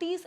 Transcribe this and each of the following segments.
30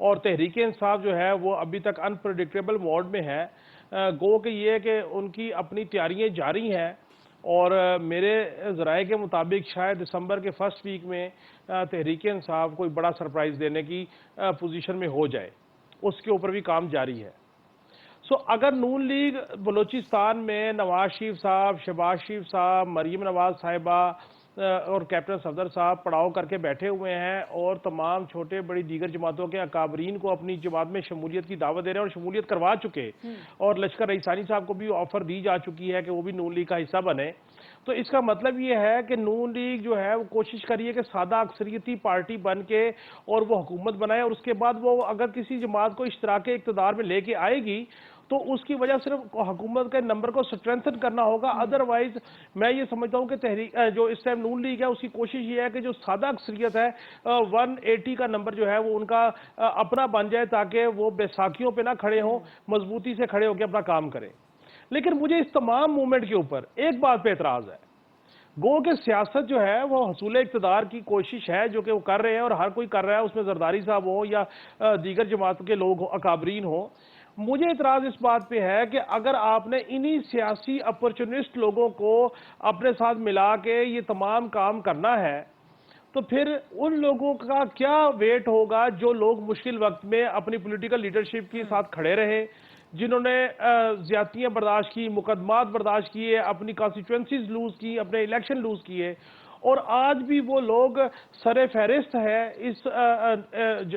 اور تحریک انصاف جو ہے وہ ابھی تک انپریڈکٹیبل موڈ میں ہے. گو کہ یہ کہ ان کی اپنی تیاریاں جاری ہیں اور میرے ذرائع کے مطابق شاید دسمبر کے فرسٹ ویک میں تحریک انصاف کوئی بڑا سرپرائز دینے کی پوزیشن میں ہو جائے. اس کے اوپر بھی کام جاری ہے. اگر نون لیگ بلوچستان میں نواز شریف صاحب، شہباز شریف صاحب، مریم نواز صاحبہ اور کیپٹن صفدر صاحب پڑاؤ کر کے بیٹھے ہوئے ہیں اور تمام چھوٹے بڑی دیگر جماعتوں کے اکابرین کو اپنی جماعت میں شمولیت کی دعوت دے رہے ہیں اور شمولیت کروا چکے، اور لشکر رئیسانی صاحب کو بھی آفر دی جا چکی ہے کہ وہ بھی نون لیگ کا حصہ بنے، تو اس کا مطلب یہ ہے کہ نون لیگ جو ہے وہ کوشش کریے کہ سادہ اکثریتی پارٹی بن کے اور وہ حکومت بنائے، اور اس کے بعد وہ اگر کسی جماعت کو اشتراک اقتدار میں لے کے آئے گی تو اس کی وجہ صرف حکومت کے نمبر کو سٹرینتھن کرنا ہوگا. ادروائز میں یہ سمجھتا ہوں کہ تحریک جو اس ٹائم نون لیگ ہے اس کی کوشش یہ ہے کہ جو سادہ اکثریت ہے 180 کا نمبر جو ہے وہ ان کا اپنا بن جائے تاکہ وہ بیساکھیوں پہ نہ کھڑے ہوں، مضبوطی سے کھڑے ہو کے اپنا کام کریں. لیکن مجھے اس تمام موومنٹ کے اوپر ایک بات پہ اعتراض ہے. گو کہ سیاست جو ہے وہ حصول اقتدار کی کوشش ہے جو کہ وہ کر رہے ہیں اور ہر کوئی کر رہا ہے، اس میں زرداری صاحب ہو یا دیگر جماعت کے لوگ اکابرین ہوں. مجھے اعتراض اس بات پہ ہے کہ اگر آپ نے انہی سیاسی اپرچونسٹ لوگوں کو اپنے ساتھ ملا کے یہ تمام کام کرنا ہے تو پھر ان لوگوں کا کیا ویٹ ہوگا جو لوگ مشکل وقت میں اپنی پولیٹیکل لیڈرشپ کے ساتھ کھڑے رہے، جنہوں نے زیادتیاں برداشت کی، مقدمات برداشت کیے، اپنی کانسٹیچوئنسیز لوز کی، اپنے الیکشن لوز کیے، اور آج بھی وہ لوگ سر فہرست ہے اس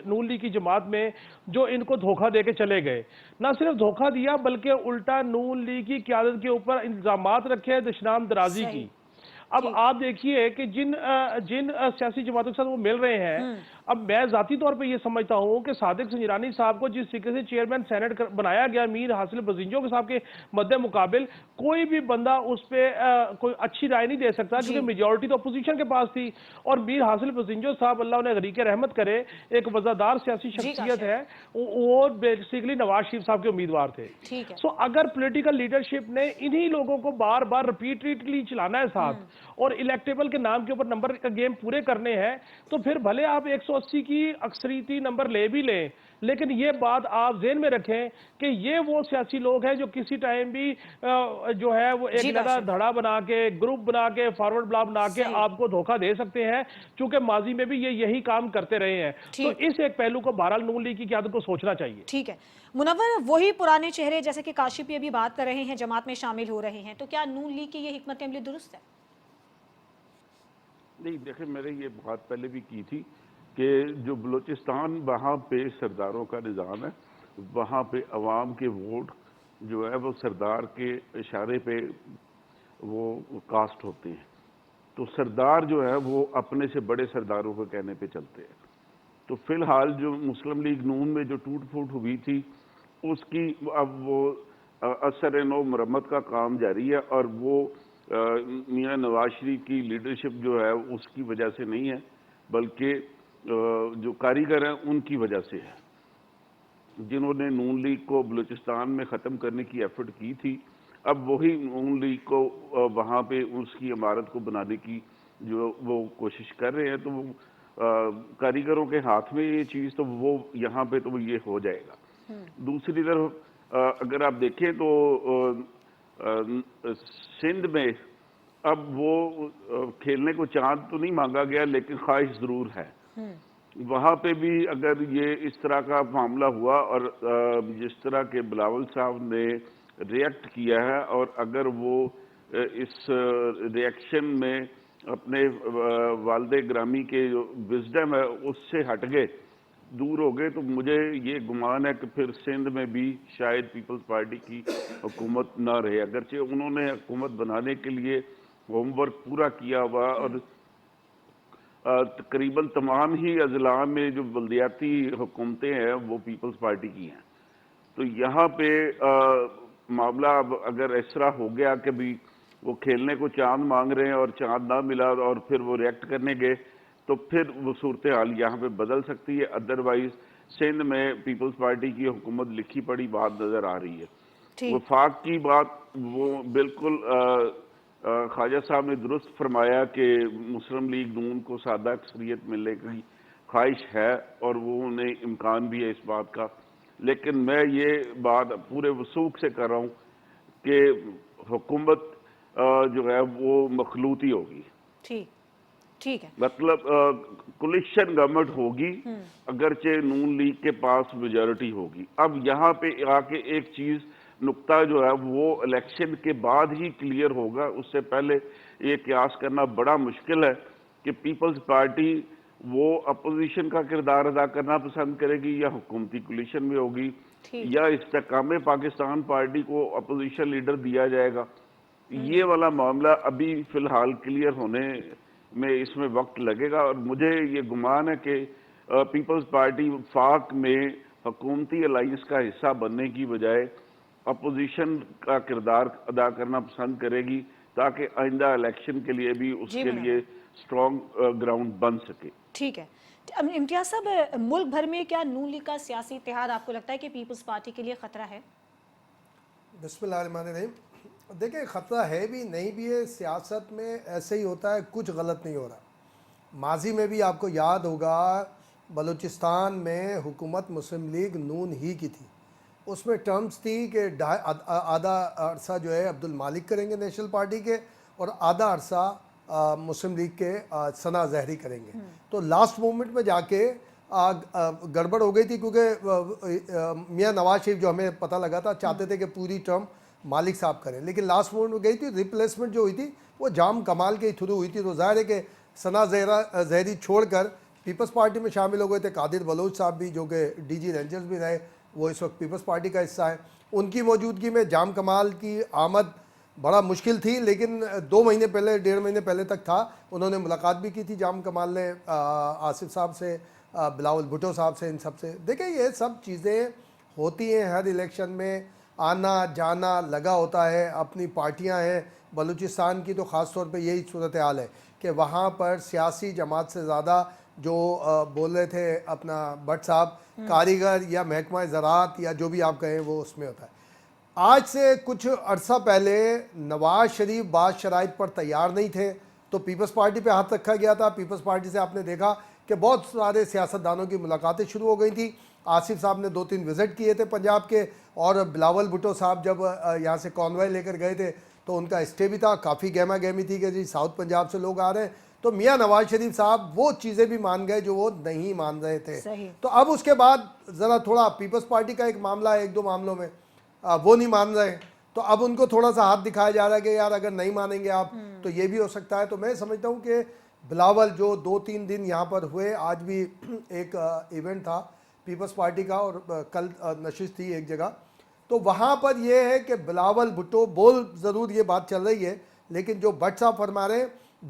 نون لیگ کی جماعت میں جو ان کو دھوکہ دے کے چلے گئے. نہ صرف دھوکہ دیا بلکہ الٹا نون لیگ کی قیادت کے اوپر الزامات رکھے دشنام درازی کی. اب آپ دیکھیے کہ جن سیاسی جماعتوں کے ساتھ وہ مل رہے ہیں، اب میں ذاتی طور پہ یہ سمجھتا ہوں کہ صادق سنجرانی صاحب کو جس طریقے سے چیئرمین سینٹ بنایا گیا میر حاصل بزنجو کے صاحب کے مد مقابل، کوئی بھی بندہ اس پہ کوئی اچھی رائے نہیں دے سکتا کیونکہ میجورٹی تو اپوزیشن کے پاس تھی، اور میر حاصل بزنجو صاحب اللہ انہیں غریق رحمت کرے ایک وزادار سیاسی شخصیت ہے، وہ بیسیکلی نواز شریف صاحب کے امیدوار تھے. اگر پولیٹیکل لیڈرشپ نے انہی لوگوں کو بار بار ریپیٹڈلی چلانا ہے ساتھ اور الیکٹیبل کے نام کے اوپر نمبر کا گیم پورے کرنے ہیں، تو پھر بھلے آپ 180 کی اکثریتی نمبر لے بھی لیں، لیکن یہ بات آپ ذہن میں رکھیں کہ یہ وہ سیاسی لوگ ہیں جو کسی ٹائم بھی جو ہے وہ ایک لڑا دھڑا بنا کے، گروپ بنا کے، فارورڈ بلاک بنا کے آپ کو دھوکہ دے سکتے ہیں، چونکہ ماضی میں بھی یہ یہی کام کرتے رہے ہیں. تو اس ایک پہلو کو بہرحال نون لیگ کی قیادت کو سوچنا چاہیے. ٹھیک ہے منور، وہی پرانے چہرے جیسے کہ کاشف بھی ابھی بات کر رہے ہیں جماعت میں شامل ہو رہے ہیں، تو کیا نون لیگ کی یہ حکمت عملی درست ہے؟ نہیں دیکھیں، میں نے یہ بات پہلے بھی کی تھی کہ جو بلوچستان وہاں پہ سرداروں کا نظام ہے، وہاں پہ عوام کے ووٹ جو ہے وہ سردار کے اشارے پہ وہ کاسٹ ہوتے ہیں. تو سردار جو ہے وہ اپنے سے بڑے سرداروں کو کہنے پہ چلتے ہیں. تو فی الحال جو مسلم لیگ نون میں جو ٹوٹ پھوٹ ہوئی تھی اس کی اب وہ اثر نو مرمت کا کام جاری ہے، اور وہ میاں نواز شریف کی لیڈرشپ جو ہے اس کی وجہ سے نہیں ہے بلکہ جو کاریگر ہیں ان کی وجہ سے ہے، جنہوں نے نون لیگ کو بلوچستان میں ختم کرنے کی ایفرٹ کی تھی. اب وہی نون لیگ کو وہاں پہ اس کی عمارت کو بنانے کی جو وہ کوشش کر رہے ہیں، تو وہ کاریگروں کے ہاتھ میں یہ چیز، تو وہ یہاں پہ تو یہ ہو جائے گا. دوسری طرف اگر آپ دیکھیں تو سندھ میں اب وہ کھیلنے کو چاند تو نہیں مانگا گیا لیکن خواہش ضرور ہے. وہاں پہ بھی اگر یہ اس طرح کا معاملہ ہوا اور جس طرح کے بلاول صاحب نے ریئیکٹ کیا ہے، اور اگر وہ اس ریئیکشن میں اپنے والد گرامی کے جو وزڈم ہے اس سے ہٹ گئے، دور ہو گئے، تو مجھے یہ گمان ہے کہ پھر سندھ میں بھی شاید پیپلز پارٹی کی حکومت نہ رہے. اگرچہ انہوں نے حکومت بنانے کے لیے ہوم ورک پورا کیا ہوا، اور تقریباً تمام ہی اضلاع میں جو بلدیاتی حکومتیں ہیں وہ پیپلز پارٹی کی ہیں. تو یہاں پہ معاملہ اب اگر اس طرح ہو گیا کہ بھی وہ کھیلنے کو چاند مانگ رہے ہیں اور چاند نہ ملا اور پھر وہ ریئیکٹ کرنے گئے، تو پھر وہ صورتحال یہاں پہ بدل سکتی ہے. ادروائز سندھ میں پیپلز پارٹی کی حکومت لکھی پڑی بات نظر آ رہی ہے. وفاق کی بات وہ بالکل خواجہ صاحب نے درست فرمایا کہ مسلم لیگ نون کو سادہ اکثریت ملنے کی خواہش ہے اور وہ انہیں امکان بھی ہے اس بات کا، لیکن میں یہ بات پورے وثوق سے کر رہا ہوں کہ حکومت جو ہے وہ مخلوطی ہوگی، ٹھیک ہے، مطلب کولیشن گورنمنٹ ہوگی اگرچہ نون لیگ کے پاس میجورٹی ہوگی۔ اب یہاں پہ آ کے ایک چیز نقطہ جو ہے وہ الیکشن کے بعد ہی کلیئر ہوگا، اس سے پہلے یہ قیاس کرنا بڑا مشکل ہے کہ پیپلز پارٹی وہ اپوزیشن کا کردار ادا کرنا پسند کرے گی یا حکومتی کولیشن میں ہوگی، یا استحکام پاکستان پارٹی کو اپوزیشن لیڈر دیا جائے گا۔ یہ والا معاملہ ابھی فی الحال کلیئر ہونے میں اس میں وقت لگے گا، اور مجھے یہ گمان ہے کہ پیپلز پارٹی وفاق میں حکومتی الائنس کا حصہ بننے کی بجائے اپوزیشن کا کردار ادا کرنا پسند کرے گی تاکہ آئندہ الیکشن کے لیے بھی اس کے لیے اسٹرانگ گراؤنڈ بن سکے۔ ٹھیک ہے امتیاز صاحب، ملک بھر میں کیا نون لیگ کا سیاسی اتحاد آپ کو لگتا ہے کہ پیپلز پارٹی کے لیے خطرہ ہے؟ بسم اللہ الرحمن الرحیم۔ دیکھیں خطرہ ہے بھی نہیں بھی ہے، سیاست میں ایسے ہی ہوتا ہے، کچھ غلط نہیں ہو رہا۔ ماضی میں بھی آپ کو یاد ہوگا بلوچستان میں حکومت مسلم لیگ نون ہی کی تھی، اس میں ٹرمز تھی کہ آدھا عرصہ جو ہے عبد المالک کریں گے نیشنل پارٹی کے، اور آدھا عرصہ مسلم لیگ کے ثنا زہری کریں گے۔ تو لاسٹ مومنٹ میں جا کے گڑبڑ ہو گئی تھی، کیونکہ میاں نواز شریف جو ہمیں پتہ لگا تھا چاہتے تھے کہ پوری ٹرم مالک صاحب کریں، لیکن لاسٹ مومنٹ میں گئی تھی، ریپلیسمنٹ جو ہوئی تھی وہ جام کمال کے تھرو ہوئی تھی۔ تو ظاہر ہے کہ ثنا زہری چھوڑ کر پیپلز پارٹی میں شامل ہو گئے تھے۔ قادر بلوچ صاحب بھی جو کہ ڈی جی رینجرز بھی رہے، وہ اس وقت پیپلز پارٹی کا حصہ ہے، ان کی موجودگی میں جام کمال کی آمد بڑا مشکل تھی، لیکن 2 مہینے پہلے 1.5 مہینے پہلے تک تھا۔ انہوں نے ملاقات بھی کی تھی جام کمال نے آصف صاحب سے، بلاول بھٹو صاحب سے، ان سب سے۔ دیکھیں یہ سب چیزیں ہوتی ہیں، ہر الیکشن میں آنا جانا لگا ہوتا ہے، اپنی پارٹیاں ہیں۔ بلوچستان کی تو خاص طور پہ یہی صورتحال ہے کہ وہاں پر سیاسی جماعت سے زیادہ جو بول رہے تھے اپنا بٹ صاحب، کاریگر یا محکمہ زراعت یا جو بھی آپ کہیں وہ اس میں ہوتا ہے۔ آج سے کچھ عرصہ پہلے نواز شریف بعض شرائط پر تیار نہیں تھے تو پیپلز پارٹی پہ ہاتھ رکھا گیا تھا۔ پیپلز پارٹی سے آپ نے دیکھا کہ بہت سارے سیاستدانوں کی ملاقاتیں شروع ہو گئی تھیں۔ آصف صاحب نے 2-3 وزٹ کیے تھے پنجاب کے، اور بلاول بھٹو صاحب جب یہاں سے کانوائے لے کر گئے تھے تو ان کا اسٹے بھی تھا، کافی گہما گہمی تھی کہ جی ساؤتھ پنجاب سے لوگ آ رہے ہیں۔ تو میاں نواز شریف صاحب وہ چیزیں بھی مان گئے جو وہ نہیں مان رہے تھے۔ تو اب اس کے بعد ذرا تھوڑا پیپلز پارٹی کا ایک معاملہ ہے، 1-2 معاملوں میں وہ نہیں مان رہے، تو اب ان کو تھوڑا سا ہاتھ دکھایا جا رہا ہے کہ یار اگر نہیں مانیں گے آپ تو یہ بھی ہو سکتا ہے۔ تو میں سمجھتا ہوں کہ بلاول جو 2-3 دن یہاں پر ہوئے، آج بھی ایک ایونٹ تھا پیپلز پارٹی کا اور کل نشست تھی ایک جگہ، تو وہاں پر یہ ہے کہ بلاول بھٹو بول ضرور یہ بات چل رہی ہے، لیکن جو بٹ صاحب فرما رہے ہیں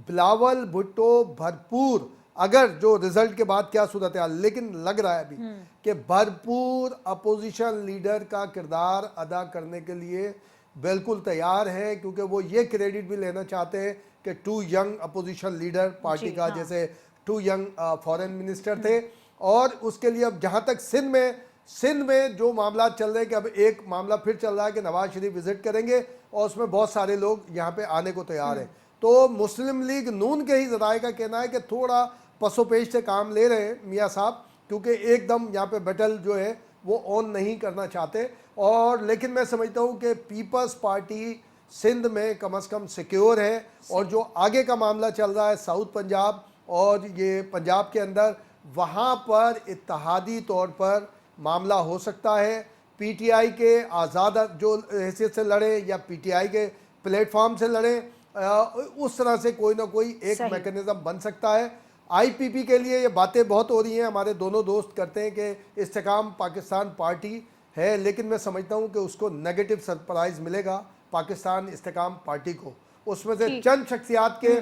بلاول بھٹو بھرپور، اگر جو رزلٹ کے بعد کیا صورتحال، لیکن لگ رہا ہے ابھی کہ بھرپور اپوزیشن لیڈر کا کردار ادا کرنے کے لیے بالکل تیار ہے، کیونکہ وہ یہ کریڈٹ بھی لینا چاہتے ہیں کہ 2 ینگ اپوزیشن لیڈر پارٹی کا، جیسے 2 ینگ فورن منسٹر تھے۔ اور اس کے لیے اب جہاں تک سندھ میں جو معاملات چل رہے ہیں کہ اب ایک معاملہ پھر چل رہا ہے کہ نواز شریف وزٹ کریں گے اور اس میں بہت سارے لوگ یہاں پہ آنے کو تیار ہیں۔ تو مسلم لیگ نون کے ہی ذرائع کا کہنا ہے کہ تھوڑا پس و پیش سے کام لے رہے ہیں میاں صاحب، کیونکہ ایک دم یہاں پہ بیٹل جو ہے وہ آن نہیں کرنا چاہتے۔ اور لیکن میں سمجھتا ہوں کہ پیپلز پارٹی سندھ میں کم از کم سیکیور ہے، اور جو آگے کا معاملہ چل رہا ہے ساؤتھ پنجاب اور یہ پنجاب کے اندر، وہاں پر اتحادی طور پر معاملہ ہو سکتا ہے۔ پی ٹی آئی کے آزاد جو حیثیت سے لڑیں یا پی ٹی آئی کے پلیٹ فارم سے لڑیں، اس طرح سے کوئی نہ کوئی ایک میکنزم بن سکتا ہے۔ آئی پی پی کے لیے یہ باتیں بہت ہو رہی ہیں، ہمارے دونوں دوست کرتے ہیں کہ استحکام پاکستان پارٹی ہے، لیکن میں سمجھتا ہوں کہ اس کو نیگیٹو سرپرائز ملے گا پاکستان استحکام پارٹی کو۔ اس میں سے چند شخصیات کے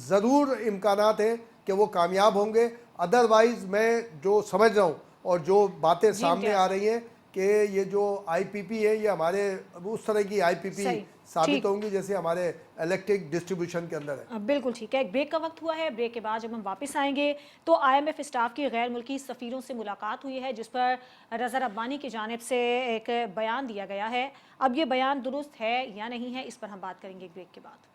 ضرور امکانات ہیں کہ وہ کامیاب ہوں گے، ادروائز میں جو سمجھ رہا ہوں اور جو باتیں سامنے آ رہی ہیں کہ یہ جو آئی پی پی ہے یہ ہمارے اس طرح کی آئی پی پی ثابت ہوں گی جیسے ہمارے الیکٹرک ڈسٹریبیوشن کے اندر ہے۔ بالکل ٹھیک ہے، ایک بریک کا وقت ہوا ہے، بریک کے بعد جب ہم واپس آئیں گے تو آئی ایم ایف اسٹاف کی غیر ملکی سفیروں سے ملاقات ہوئی ہے، جس پر رضا ربانی کی جانب سے ایک بیان دیا گیا ہے۔ اب یہ بیان درست ہے یا نہیں ہے، اس پر ہم بات کریں گے ایک بریک کے بعد۔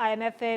IMF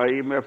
IMF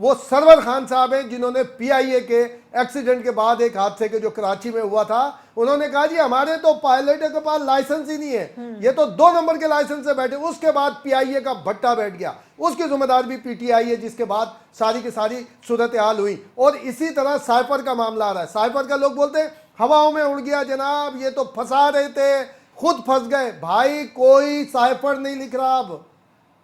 وہ سرور خان صاحب ہیں جنہوں نے PIA کے ایکسیڈنٹ کے بعد ایک حادثے کے جو کراچی میں ہوا تھا انہوں نے کہا جی ہمارے تو پائلٹ کے پاس لائسنس ہی نہیں ہے, یہ تو 2 نمبر کے لائسنس سے بیٹھے. اس کے بعد PIA کا بھٹا بیٹھ گیا, اس کی ذمہ دار بھی PTI ہے, جس کے بعد ساری کی ساری صورتحال ہوئی. اور اسی طرح سائفر کا معاملہ آ رہا ہے. سائفر کا لوگ بولتے ہیں ہواؤں میں اڑ گیا جناب, یہ تو پھنسا رہے تھے, خود پھنس گئے. بھائی کوئی سائفر نہیں لکھ رہا. اب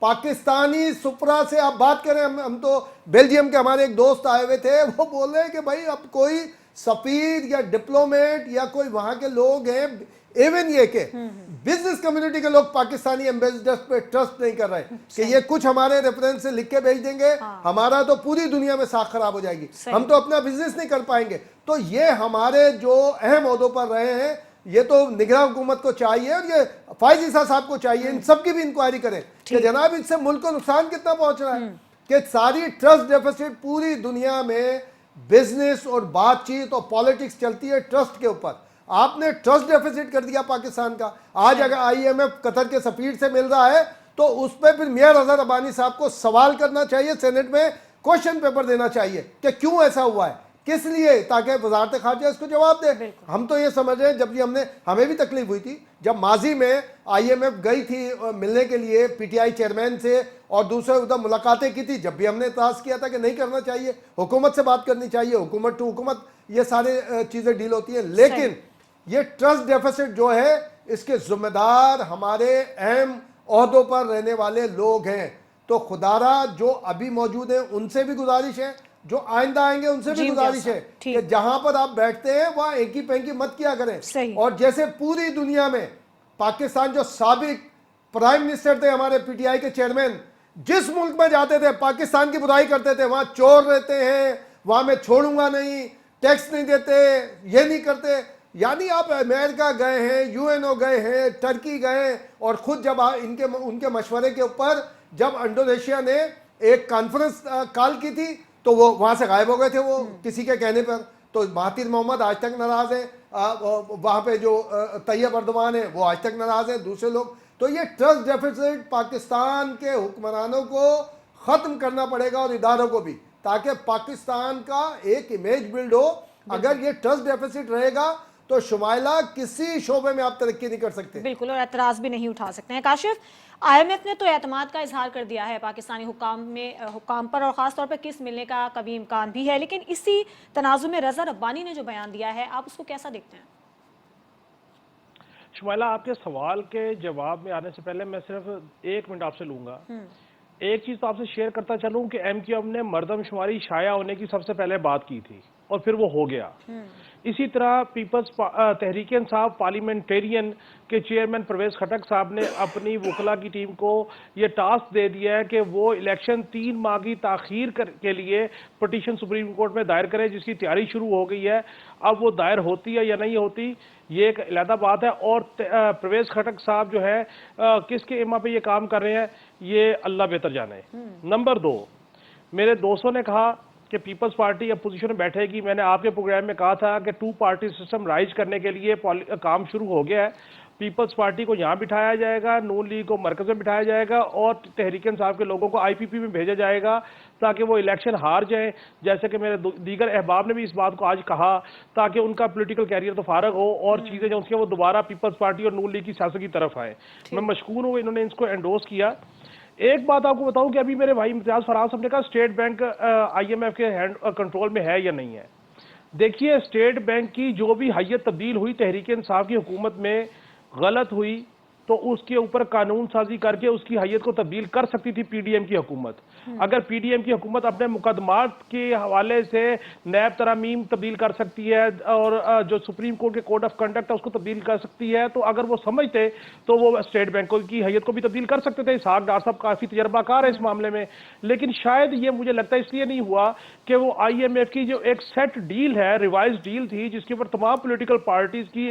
پاکستانی سپرا سے آپ بات کریں, ہم تو بیلجیم کے ہمارے ایک دوست آئے ہوئے تھے, وہ بول رہے ہیں کہ بھائی اب کوئی سفیر یا ڈپلومیٹ یا کوئی وہاں کے لوگ ہیں, ایون یہ کہ بزنس کمیونٹی کے لوگ پاکستانی ایمبیسڈرز پہ ٹرسٹ نہیں کر رہے کہ یہ کچھ ہمارے ریفرنس سے لکھ کے بھیج دیں گے, ہمارا تو پوری دنیا میں ساکھ خراب ہو جائے گی, ہم تو اپنا بزنس نہیں کر پائیں گے. تو یہ ہمارے جو اہم عہدوں پر رہے ہیں, یہ تو نگراں حکومت کو چاہیے اور یہ فائز عیسیٰ صاحب کو چاہیے, ان سب کی بھی انکوائری کریں کہ جناب اس سے ملک کو نقصان کتنا پہنچ رہا ہے. کہ ساری ٹرسٹ ڈیفیسٹ پوری دنیا میں بزنس اور بات چیت اور پالیٹکس چلتی ہے ٹرسٹ کے اوپر. آپ نے ٹرسٹ ڈیفیسٹ کر دیا پاکستان کا. آج اگر IMF قطر کے سفیر سے مل رہا ہے تو اس پہ پھر میاں رضا ربانی صاحب کو سوال کرنا چاہیے, سینٹ میں کوشچن پیپر دینا چاہیے کہ کیوں ایسا ہوا ہے, کس لیے, تاکہ وزارت خارجہ اس کو جواب دے. ہم تو یہ سمجھ رہے ہیں جب ہمیں بھی تکلیف ہوئی تھی جب ماضی میں IMF گئی تھی ملنے کے لیے PTI چیئرمین سے اور دوسرے ادھر ملاقاتیں کی تھی, جب بھی ہم نے اعتراض کیا تھا کہ نہیں کرنا چاہیے, حکومت سے بات کرنی چاہیے, حکومت ٹو حکومت یہ سارے چیزیں ڈیل ہوتی ہیں. لیکن یہ ٹرسٹ ڈیفیسٹ جو ہے اس کے ذمہ دار ہمارے اہم عہدوں پر رہنے والے لوگ ہیں. تو خدارا جو ابھی موجود ہیں ان سے بھی گزارش ہے, جو آئندہ آئیں گے ان سے بھی گزارش ہے کہ جہاں پر آپ بیٹھتے ہیں وہاں اینکی پینکی مت کیا کریں. اور جیسے پوری دنیا میں پاکستان جو سابق پرائم منسٹر تھے ہمارے PTI کے چیئرمین, جس ملک میں جاتے تھے پاکستان کی برائی کرتے تھے, وہاں چور رہتے ہیں, وہاں میں چھوڑوں گا نہیں, ٹیکس نہیں دیتے, یہ نہیں کرتے. یعنی آپ امریکہ گئے ہیں, UNO گئے ہیں, ٹرکی گئے, اور خود جب ان کے مشورے کے اوپر جب انڈونیشیا نے ایک کانفرنس کال کی تھی تو وہ وہاں سے غائب ہو گئے تھے وہ کسی کے کہنے پر. تو مہاتیر محمد آج تک ناراض ہیں, وہاں پہ جو طیب اردوان ہیں وہ آج تک ناراض ہیں, دوسرے لوگ. تو یہ ٹرسٹ ڈیفیسٹ پاکستان کے حکمرانوں کو ختم کرنا پڑے گا اور اداروں کو بھی, تاکہ پاکستان کا ایک امیج بلڈ ہو. اگر یہ ٹرسٹ ڈیفیسٹ رہے گا تو شمائلہ کسی شعبے میں آپ ترقی نہیں کر سکتے. بالکل, اور اعتراض بھی نہیں اٹھا سکتے ہیں. کاشف, IMF نے تو اعتماد کا اظہار کر دیا ہے پاکستانی حکام پر, اور خاص طور پر کس ملنے کا کبھی امکان بھی ہے, لیکن اسی تناظر میں رضا ربانی نے جو بیان دیا ہے آپ اس کو کیسا دیکھتے ہیں؟ شمائلہ, آپ کے سوال کے جواب میں آنے سے پہلے میں صرف 1 منٹ آپ سے لوں گا. ایک چیز تو آپ سے شیئر کرتا چلوں کہ MQM نے مردم شماری شائع ہونے کی سب سے پہلے بات کی تھی اور پھر وہ ہو گیا. اسی طرح پیپلز تحریک انصاف پارلیمنٹیرین کے چیئرمین پرویز خٹک صاحب نے اپنی وکلاء کی ٹیم کو یہ ٹاسک دے دیا ہے کہ وہ الیکشن 3 ماہ کی تاخیر کے لیے پٹیشن سپریم کورٹ میں دائر کرے, جس کی تیاری شروع ہو گئی ہے. اب وہ دائر ہوتی ہے یا نہیں ہوتی یہ ایک علیحدہ بات ہے. اور پرویز خٹک صاحب جو ہے کس کے اما پہ یہ کام کر رہے ہیں یہ اللہ بہتر جانے. نمبر 2, میرے دوستوں نے کہا کہ پیپلز پارٹی اپوزیشن میں بیٹھے گی. میں نے آپ کے پروگرام میں کہا تھا کہ 2 پارٹی سسٹم رائج کرنے کے لیے کام شروع ہو گیا ہے. پیپلز پارٹی کو یہاں بٹھایا جائے گا, نون لیگ کو مرکز میں بٹھایا جائے گا, اور تحریک انصاف کے لوگوں کو IPP میں بھیجا جائے گا تاکہ وہ الیکشن ہار جائیں, جیسے کہ میرے دیگر احباب نے بھی اس بات کو آج کہا, تاکہ ان کا پولیٹیکل کیریئر تو فارغ ہو اور چیزیں جو اس کے وہ دوبارہ پیپلز پارٹی اور نون لیگ کی سیاست کی طرف آئیں. میں مشکور ہوں انہوں نے اس کو انڈورس کیا. ایک بات آپ کو بتاؤں کہ ابھی میرے بھائی امتیاز فراز صاحب نے کہا اسٹیٹ بینک IMF کے کنٹرول میں ہے یا نہیں ہے. دیکھیے, اسٹیٹ بینک کی جو بھی حیت تبدیل ہوئی تحریک انصاف کی حکومت میں غلط ہوئی تو اس کے اوپر قانون سازی کر کے اس کی حیت کو تبدیل کر سکتی تھی PDM کی حکومت. اگر PDM کی حکومت اپنے مقدمات کے حوالے سے نیب ترامیم تبدیل کر سکتی ہے اور جو سپریم کورٹ کے کوڈ آف کنڈکٹ ہے اس کو تبدیل کر سکتی ہے, تو اگر وہ سمجھتے تو وہ اسٹیٹ بینکوں کی حیت کو بھی تبدیل کر سکتے تھے. اسحاق ڈار صاحب کافی تجربہ کار ہے اس معاملے میں, لیکن شاید یہ مجھے لگتا ہے اس لیے نہیں ہوا کہ وہ IMF کی جو ایک سیٹ ڈیل ہے, ریوائز ڈیل تھی, جس کے اوپر تمام پولیٹیکل پارٹیز کی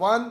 1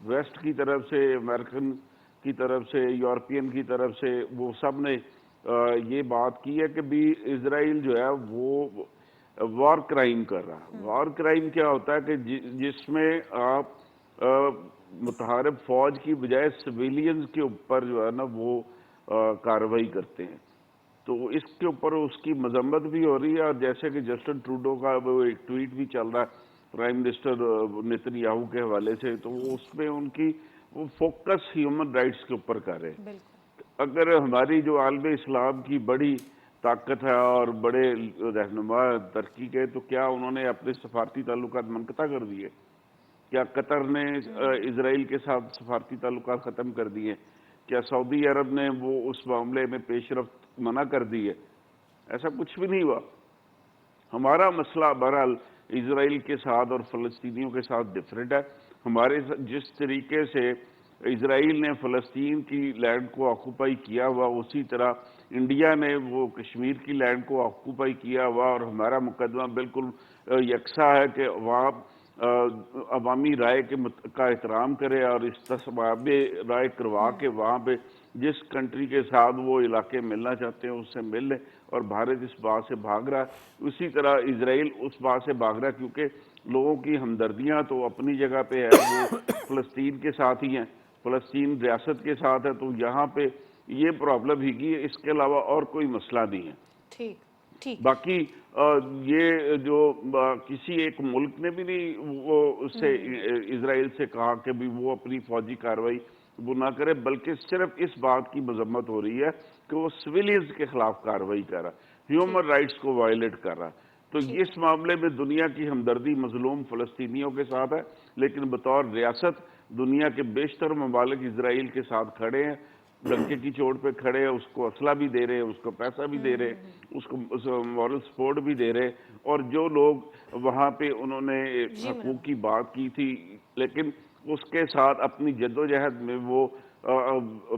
ویسٹ کی طرف سے، امریکن کی طرف سے، یورپین کی طرف سے، وہ سب نے یہ بات کی ہے کہ بھی اسرائیل جو ہے وہ وار کرائم کر رہا ہے. وار کرائم کیا ہوتا ہے کہ جس میں آپ متحارب فوج کی بجائے سویلینز کے اوپر جو ہے نا وہ کارروائی کرتے ہیں. تو اس کے اوپر اس کی مذمت بھی ہو رہی ہے، اور جیسے کہ جسٹن ٹروڈو کا وہ ایک ٹویٹ بھی چل رہا ہے پرائم منسٹر نیتن یاہو کے حوالے سے، تو اس میں ان کی وہ فوکس ہیومن رائٹس کے اوپر کر رہے ہیں. بالکل. اگر ہماری جو عالم اسلام کی بڑی طاقت ہے اور بڑے رہنما ترقی کے، تو کیا انہوں نے اپنے سفارتی تعلقات منقطع کر دیے؟ کیا قطر نے اسرائیل کے ساتھ سفارتی تعلقات ختم کر دیے؟ کیا سعودی عرب نے وہ اس معاملے میں پیش رفت منع کر دی ہے؟ ایسا کچھ بھی نہیں ہوا. ہمارا مسئلہ بہرحال اسرائیل کے ساتھ اور فلسطینیوں کے ساتھ ڈفرینٹ ہے. ہمارے جس طریقے سے اسرائیل نے فلسطین کی لینڈ کو آکوپائی کیا ہوا، اسی طرح انڈیا نے وہ کشمیر کی لینڈ کو آکوپائی کیا ہوا، اور ہمارا مقدمہ بالکل یکساں ہے کہ عوامی رائے کا احترام کرے اور استصواب رائے کروا کے وہاں پہ جس کنٹری کے ساتھ وہ علاقے ملنا چاہتے ہیں اس سے مل لیں. اور بھارت اس بات سے بھاگ رہا ہے، اسی طرح اسرائیل اس بات سے بھاگ رہا ہے، کیونکہ لوگوں کی ہمدردیاں تو اپنی جگہ پہ ہے، وہ فلسطین کے ساتھ ہی ہیں، فلسطین ریاست کے ساتھ ہے. تو یہاں پہ یہ پرابلم ہی کی ہے، اس کے علاوہ اور کوئی مسئلہ نہیں ہے. ٹھیک ٹھیک. باقی یہ جو کسی ایک ملک نے بھی نہیں وہ اس سے اسرائیل سے کہا کہ بھی وہ اپنی فوجی کارروائی وہ نہ کرے، بلکہ صرف اس بات کی مذمت ہو رہی ہے کہ وہ سویلینز کے خلاف کارروائی کر رہا ہے، ہیومن رائٹس کو وائلیٹ کر رہا ہے. تو اس معاملے میں دنیا کی ہمدردی مظلوم فلسطینیوں کے ساتھ ہے، لیکن بطور ریاست دنیا کے بیشتر ممالک اسرائیل کے ساتھ کھڑے ہیں، ڈنکے کی چوٹ پہ کھڑے ہیں، اس کو اسلحہ بھی دے رہے ہیں، اس کو پیسہ بھی دے رہے ہیں، اس کو مورل سپورٹ بھی دے رہے ہیں. اور جو لوگ وہاں پہ انہوں نے حقوق کی بات کی تھی، لیکن اس کے ساتھ اپنی جدوجہد میں وہ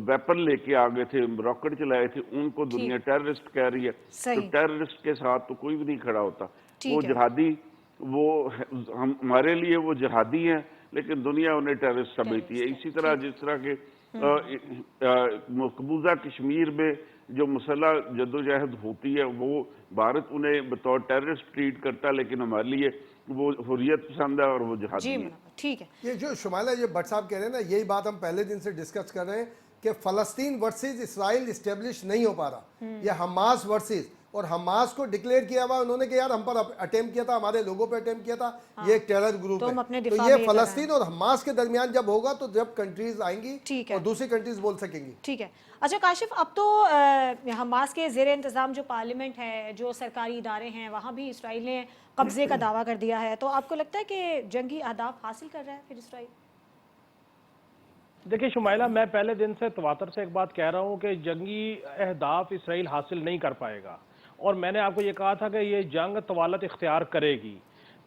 ویپن لے کے آگے تھے، راکٹ چلائے تھے، ان کو دنیا ٹیررسٹ کہہ رہی ہے. تو ٹیررسٹ کے ساتھ تو کوئی بھی نہیں کھڑا ہوتا. وہ جہادی، وہ ہمارے لیے وہ جہادی ہیں، لیکن دنیا انہیں ٹیررسٹ سمجھتی ہے. اسی طرح جس طرح کے مقبوضہ کشمیر میں جو مسلح جدوجہد ہوتی ہے، وہ بھارت انہیں بطور ٹیررسٹ ٹریٹ کرتا ہے، لیکن ہمارے لیے وہ حریت پسند ہے اور وہ جہادی ہے. ٹھیک ہے. یہ جو شمائلہ یہ بٹ صاحب کہہ رہے ہیں نا، یہی بات ہم پہلے دن سے ڈسکس کر رہے ہیں کہ فلسطین ورسز اسرائیل اسٹیبلش نہیں ہو پا رہا. یہ حماس ورسز، اور حماس کو ڈکلیئر کیا ہوا انہوں نے کہ یار ہم پر اٹیمپٹ کیا تھا، ہمارے لوگوں پہ اٹیمپٹ کیا تھا، یہ ایک ٹیرر گروپ ہے. تو یہ فلسطین اور حماس کے درمیان جب ہوگا تو جب کنٹریز آئیں گی اور دوسری کنٹریز بول سکیں گی. ٹھیک ہے. اچھا کاشف، اب تو حماس کے زیر انتظام جو پارلیمنٹ ہے، جو سرکاری ادارے ہیں، وہاں بھی اسرائیل نے قبضے کا دعویٰ کر دیا ہے. تو آپ کو لگتا ہے کہ جنگی اہداف حاصل کر رہا ہے پھر اسرائیل؟ دیکھیں شمائلہ، میں پہلے دن سے تواتر سے ایک بات کہہ رہا ہوں کہ جنگی اہداف اسرائیل حاصل نہیں کر پائے گا، اور میں نے آپ کو یہ کہا تھا کہ یہ جنگ طوالت اختیار کرے گی.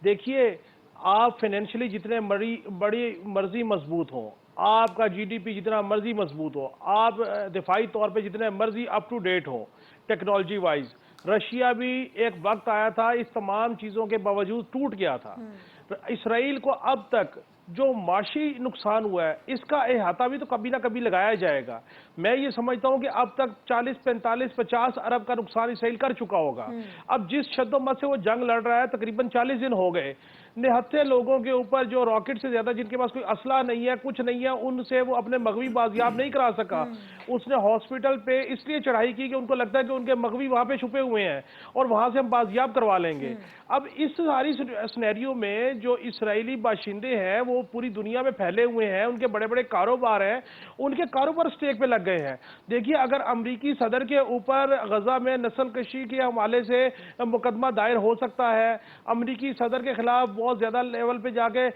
دیکھیے، آپ فائنینشلی جتنے بڑی مرضی مضبوط ہوں، آپ کا جی ڈی پی جتنا مرضی مضبوط ہو، آپ دفاعی طور پہ جتنے مرضی اپ ٹو ڈیٹ ہوں ٹیکنالوجی وائز، رشیا بھی ایک وقت آیا تھا اس تمام چیزوں کے باوجود ٹوٹ گیا تھا. اسرائیل کو اب تک جو معاشی نقصان ہوا ہے اس کا احاطہ بھی تو کبھی نہ کبھی لگایا جائے گا. میں یہ سمجھتا ہوں کہ اب تک 40 45 50 ارب کا نقصان اسرائیل کر چکا ہوگا. اب جس شد و مت سے وہ جنگ لڑ رہا ہے، تقریباً 40 دن ہو گئے، نہتے لوگوں کے اوپر جو راکٹ سے زیادہ جن کے پاس کوئی اسلحہ نہیں ہے، کچھ نہیں ہے، ان سے وہ اپنے مغوی بازیاب نہیں کرا سکا. اس نے ہاسپٹل پہ اس لیے چڑھائی کی کہ ان کو لگتا ہے کہ ان کے مغوی وہاں پہ چھپے ہوئے ہیں اور وہاں سے ہم بازیاب کروا لیں گے. اب اس ساری سینیریو میں جو اسرائیلی باشندے ہیں وہ پوری دنیا میں پھیلے ہوئے ہیں، ان کے بڑے بڑے کاروبار ہیں، ان کے کاروبار سٹیک پہ لگ گئے ہیں. دیکھیے، اگر امریکی صدر کے اوپر غزہ میں نسل کشی کے حوالے سے مقدمہ دائر ہو سکتا ہے، امریکی صدر کے خلاف بہت زیادہ لیول پہ جا کے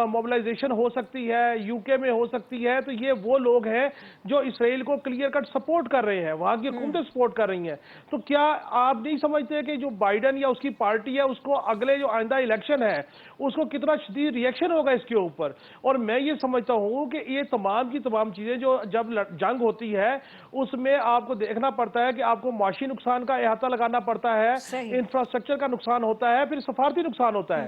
موبلائزیشن ہو سکتی ہے، یو کے میں ہو سکتی ہے، تو یہ وہ لوگ ہیں جو اسرائیل کو کلیئر کٹ سپورٹ کر رہے ہیں، وہاں کی حکومتیں سپورٹ کر رہی ہیں. تو کیا آپ نہیں سمجھتے کہ جو بائیڈن یا اس کی پارٹی ہے، اس کو اگلے جو آئندہ الیکشن ہے اس کو کتنا شدید ریئیکشن ہوگا اس کے اوپر؟ اور میں یہ سمجھتا ہوں کہ یہ تمام کی تمام چیزیں جو جب جنگ ہوتی ہے اس میں آپ کو دیکھنا پڑتا ہے کہ آپ کو معاشی نقصان کا احاطہ لگانا پڑتا ہے، انفراسٹرکچر کا نقصان ہوتا ہے، پھر سفارتی نقصان ہوتا ہے.